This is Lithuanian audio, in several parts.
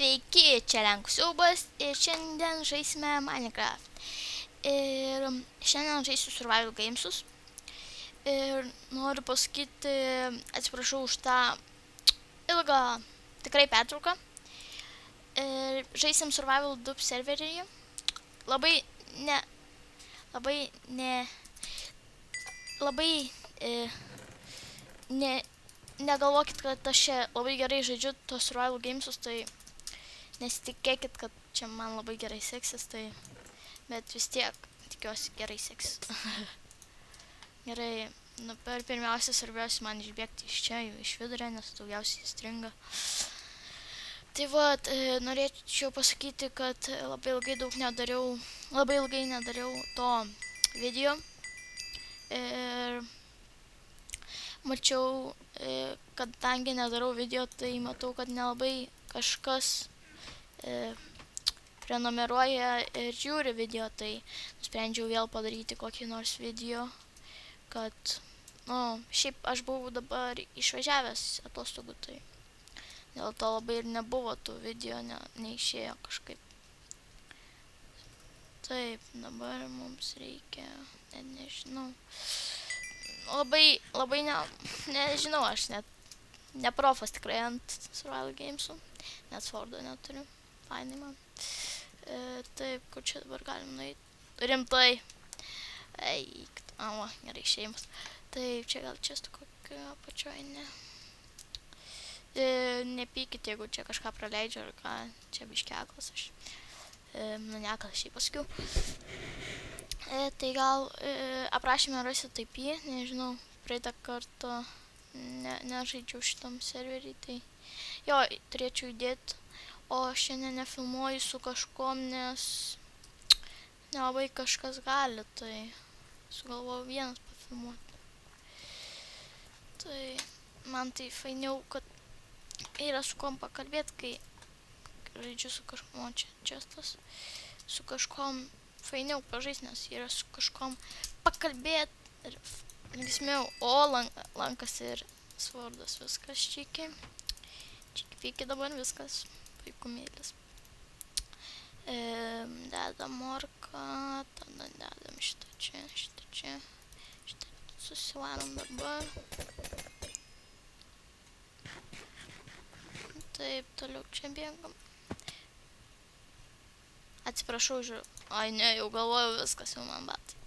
Sveiki, čia Lenkų siaubas ir šiandien žaisime Minecraft. Ir šiandien žaisiu Survival Gamesus. Ir noriu pasakyti, atsiprašau už tą ilgą tikrai pertrauką. Ir žaisim Survival Dub serveryje. Negalvokit, kad aš čia labai gerai žaidžiu tos Survival Gamesus, tai nesitikėkit, kad čia man labai gerai seksis, tai bet vis tiek tikiuosi gerai seksis. Gerai, dabar pirmiausia svarbiausia man išbėgti iš čia, iš vidurio, nes daugiausiai stringa. Tai vat, norėčiau pasakyti, kad labai ilgai nedariau to video. Ir mačiau, kadangi nedarau video, tai matau, kad nelabai kažkas prenumeruoja ir žiūri video, tai nusprendžiau vėl padaryti kokį nors video, kad, šiaip aš buvau dabar išvažiavęs atostogų, tai dėl to labai ir nebuvo tų video, neišėjo kažkaip. Taip, dabar mums reikia, nežinau, labai nežinau, aš net neprofas tikrai ant Survival Gamesų, net Swordo neturiu, fainai man. Taip, kur čia dabar galim nueiti, rimtai, gerai šeimas. Taip, čia gal čia kokio apačioj, ne. Nepykit, jeigu čia kažką praleidžiu ar ką, čia biškeklas aš, neklas šiaip pasakiau. Tai gal aprašyme rasit IP, nežinau, praeitą kartą nežaidžiau šitam serverį, tai jo, turėčiau įdėti, o šiandien nefilmuoju su kažkom, nes nelabai kažkas gali, tai sugalvojau vienas pafilmuoti. Tai man tai fainiau, kad yra su kom pakalbėti, kai žaidžiu su kažkom, čia tas, su kažkom fainiau pažaisti, nes yra su kažkom pakalbėti ir linksmiau, o lankas ir Swordas, viskas čiki dabar viskas, puikumėlis. Dedam morką, tada dedam šitą čia, susivarom dabar. Taip, toliau čia bėgam. Atsiprašau, jau galvojau viskas, jau man batai.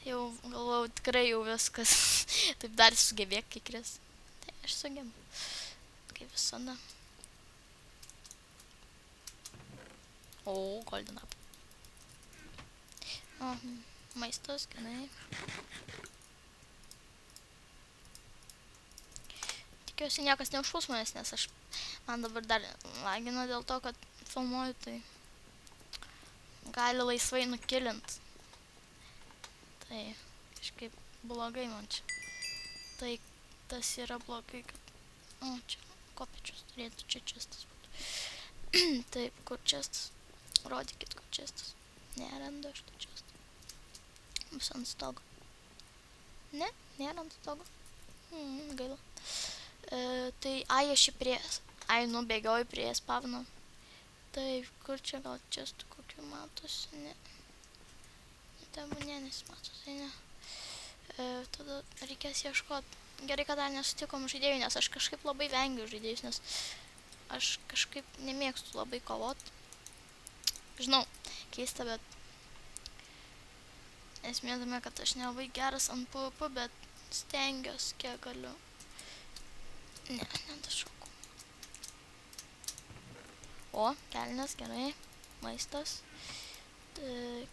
Jau galvojau tikrai jau viskas. Taip dar sugebėk, kai kris. Tai aš sugebu. Kaip visada. O, golden apple. Maistas, gerai. Tikiuosi niekas neužpuls manęs, nes man dabar dar lagina dėl to, kad filmuoju, tai gali laisvai nukilint. Tai kažkaip blogai man čia. Tai tas yra blogai, kad, čia kopičius turėtų, čia čestas būtų. Taip, kur čestas? Rodykit, kur čestas. Nerandu aš to čestą. Bus ant stogo. Ne, nėra ant stogo. Gaila. Tai, aš nubėgioju prie spavno. Taip, kur čia gal čestų kokių matosi, ne. Nesimato, tai ne. Tada reikės ieškoti. Gerai, kad dar nesutikom žaidėjų, nes aš kažkaip labai vengiu žaidėjus, nes aš kažkaip nemėgstu labai kovot. Žinau, keista, bet esmė tame, kad aš nelabai geras ant PvP, bet stengiuosi, kiek galiu. Ne, nedašaukau. O, kelnes, gerai. Maistas.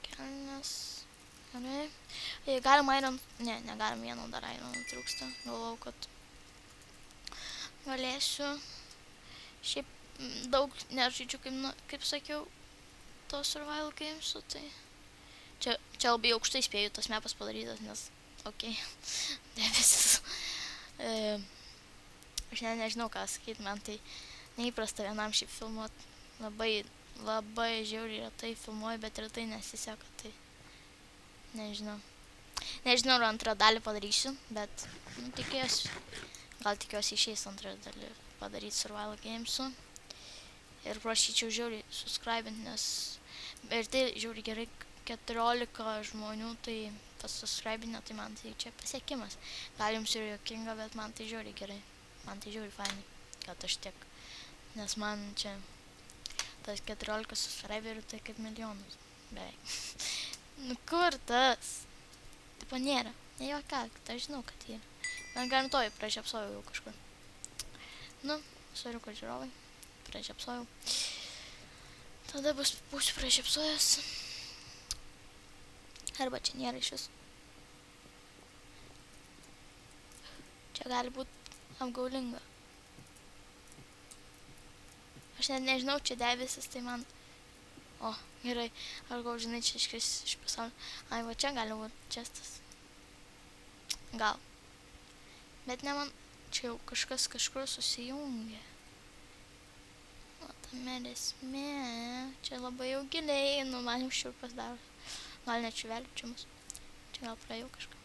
Kelnes, gerai. Galim iron, negalim vieno dar iron trūksta. Galvau, kad galėsiu. Šiaip daug nežaidžiu, kaip sakiau, to Survival Gamesų, tai čia labai aukštai spėju tas mapas padarytas, nes, debesis. Aš nežinau, ką sakyti, man tai neįprasta vienam šiaip filmuot. Labai žiauriai retai filmuoju, bet retai nesiseka, tai nežinau. Nežinau, ar antrą dalį padarysiu, bet tikiuosi išeis antrą dalį padaryti Survival Gamesų. ir prašyčiau žiauriai subscribint, nes ir tai žiauriai gerai 14 žmonių, tai subscribinę, tai man tai čia pasiekimas. Gal jums ir juokinga, bet man tai žiauriai gerai. Man tai žiauriai fainai, kad aš tiek. Nes man čia tas 14 subscriberių tai kaip milijonus. Beveik. Nu kur tas? Tipo nėra. Ne juokak, tai aš žinau, kad yra. Man garantuoju, pražiapsojau jau kažkur. Nu, soriu, kad žiūrovai. Pražiapsojau. Tada būsiu pražiapsojęs. Arba čia nėra iš vis. Čia gali būti apgaulinga. Aš net nežinau, čia debesis, tai man... O, gerai. Aš gal žinai, čia iškris iš pasaulio. Ai, va čia gali būti čestas. Gal. Bet ne man... Čia jau kažkas kažkur susijungia. O, tame esmė. Čia labai jau giliai. Nu, man jau šiurpas daro. Gal net čiuvelį čia mus. Čia gal praėjau kažką.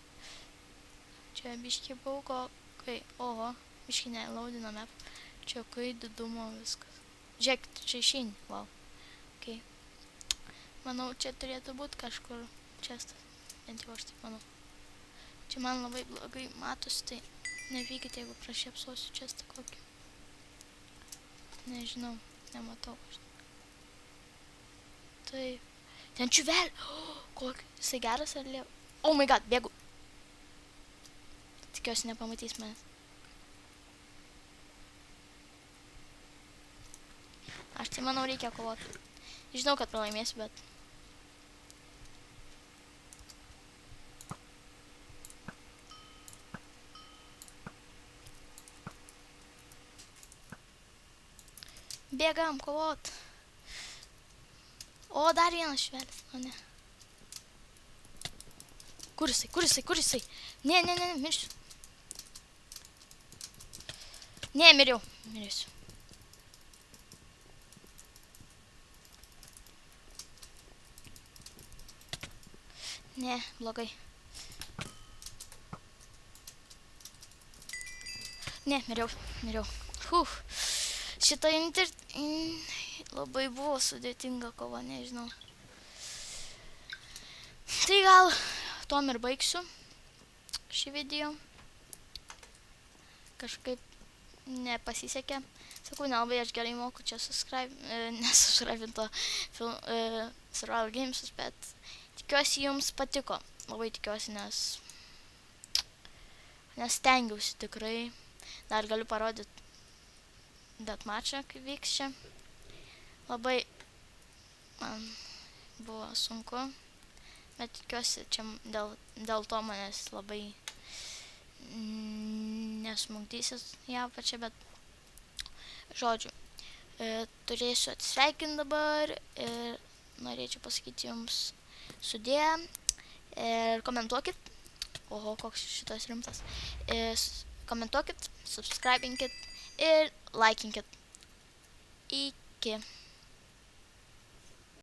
Čia biški baugo, kai... Oho, biški nelaudina map. Čia kai didumo viskas. Žiūrėkit, čia išeini. Wow. Okay. Manau, čia turėtų būti kažkur čestas. Bent jau aš taip manau. Čia man labai blogai matosi, tai nepykite, jeigu prašiepsosiu čestą kokį. Nežinau, nematau. Taip. Ten čiuvelį. Kokį? Jisai geras ar lieva? Oh my god, bėgu. Tikiuosi nepamatys manęs. Aš tai manau reikia kovoti. Žinau, kad pralaimėsiu, bet... Bėgam kovot. O, dar vienas švelis. O, ne. Kur jisai? Kur jisai? Kur jisai? Ne, mirsiu. Ne, miriau. Mirsiu. Ne, blogai. Ne, miriau. Šitą labai buvo sudėtinga kova, nežinau. Tai gal tom ir baigsiu šį video. Kažkaip nepasisekė. Sakau, nelabai aš gerai moku čia nesuscribinto Survival Gamesus, bet tikiuosi jums patiko. Labai tikiuosi, nes stengiausi tikrai. Dar galiu parodyti deathmatchą, kaip vyks čia. Labai man buvo sunku, bet tikiuosi čia dėl to manęs labai nesmukdysis ją pačią, bet žodžiu, turėsiu atsisveikinti dabar ir norėčiau pasakyti jums sudie ir komentuokit. Oho, koks šitas rimtas. Komentuokit, subscribinkit ir laikinkit. Iki.